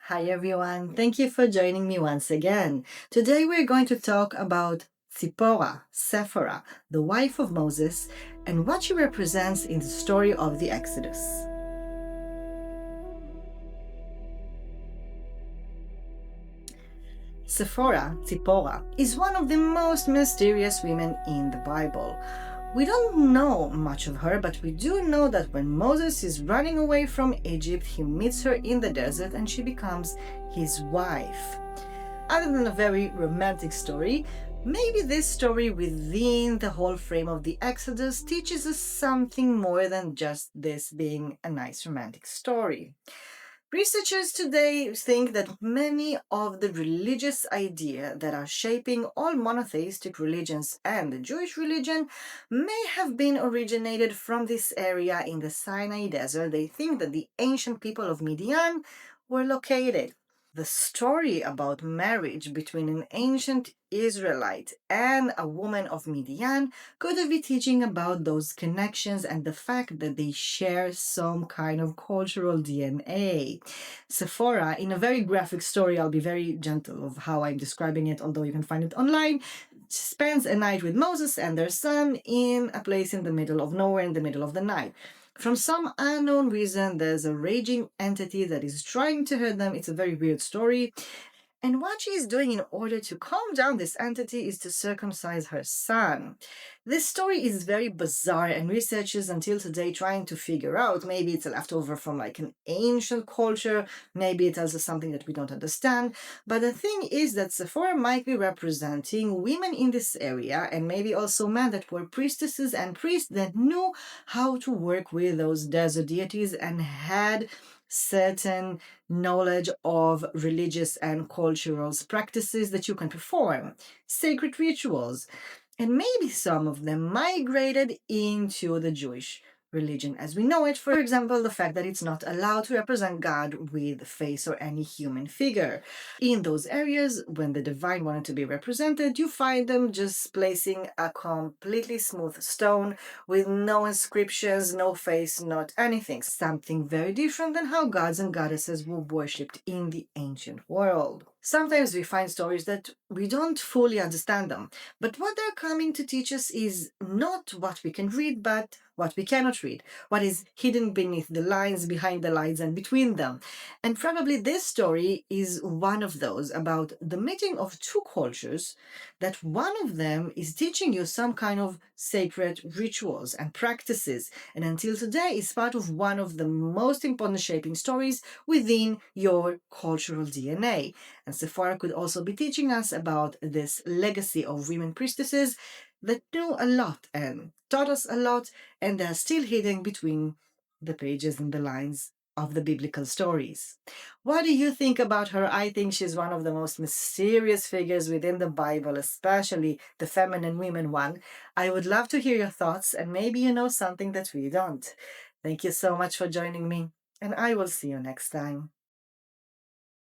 Hi everyone, thank you for joining me once again. Today we're going to talk about Zipporah, the wife of Moses, and what she represents in the story of the Exodus. Zipporah, is one of the most mysterious women in the Bible. We don't know much of her, but we do know that when Moses is running away from Egypt, he meets her in the desert and she becomes his wife. Other than a very romantic story, maybe this story within the whole frame of the Exodus teaches us something more than just this being a nice romantic story. Researchers today think that many of the religious ideas that are shaping all monotheistic religions and the Jewish religion may have been originated from this area in the Sinai desert. They think that the ancient people of Midian were located. The story about marriage between an ancient Israelite and a woman of Midian could be teaching about those connections and the fact that they share some kind of cultural DNA. Zipporah, in a very graphic story, I'll be very gentle of how I'm describing it, although you can find it online, spends a night with Moses and their son in a place in the middle of nowhere in the middle of the night. From some unknown reason, there's a raging entity that is trying to hurt them. It's a very weird story. And what she is doing in order to calm down this entity is to circumcise her son. This story is very bizarre, and researchers until today trying to figure out maybe it's a leftover from like an ancient culture, maybe it tells us something that we don't understand. But the thing is that Zipporah might be representing women in this area and maybe also men that were priestesses and priests that knew how to work with those desert deities and had certain knowledge of religious and cultural practices that you can perform, sacred rituals, and maybe some of them migrated into the Jewish religion as we know it. For example, the fact that it's not allowed to represent God with face or any human figure. In those areas, when the divine wanted to be represented, you find them just placing a completely smooth stone with no inscriptions, no face, not anything. Something very different than how gods and goddesses were worshipped in the ancient world. Sometimes we find stories that we don't fully understand them, but what they're coming to teach us is not what we can read, but what we cannot read, what is hidden beneath the lines, behind the lines, and between them. And probably this story is one of those about the meeting of two cultures, that one of them is teaching you some kind of sacred rituals and practices, and until today is part of one of the most important shaping stories within your cultural DNA. And Zipporah could also be teaching us about this legacy of women priestesses that knew a lot and taught us a lot, and they are still hidden between the pages and the lines of the biblical stories. What do you think about her? I think she's one of the most mysterious figures within the Bible, especially the feminine women one. I would love to hear your thoughts, and maybe you know something that we don't. Thank you so much for joining me, and I will see you next time.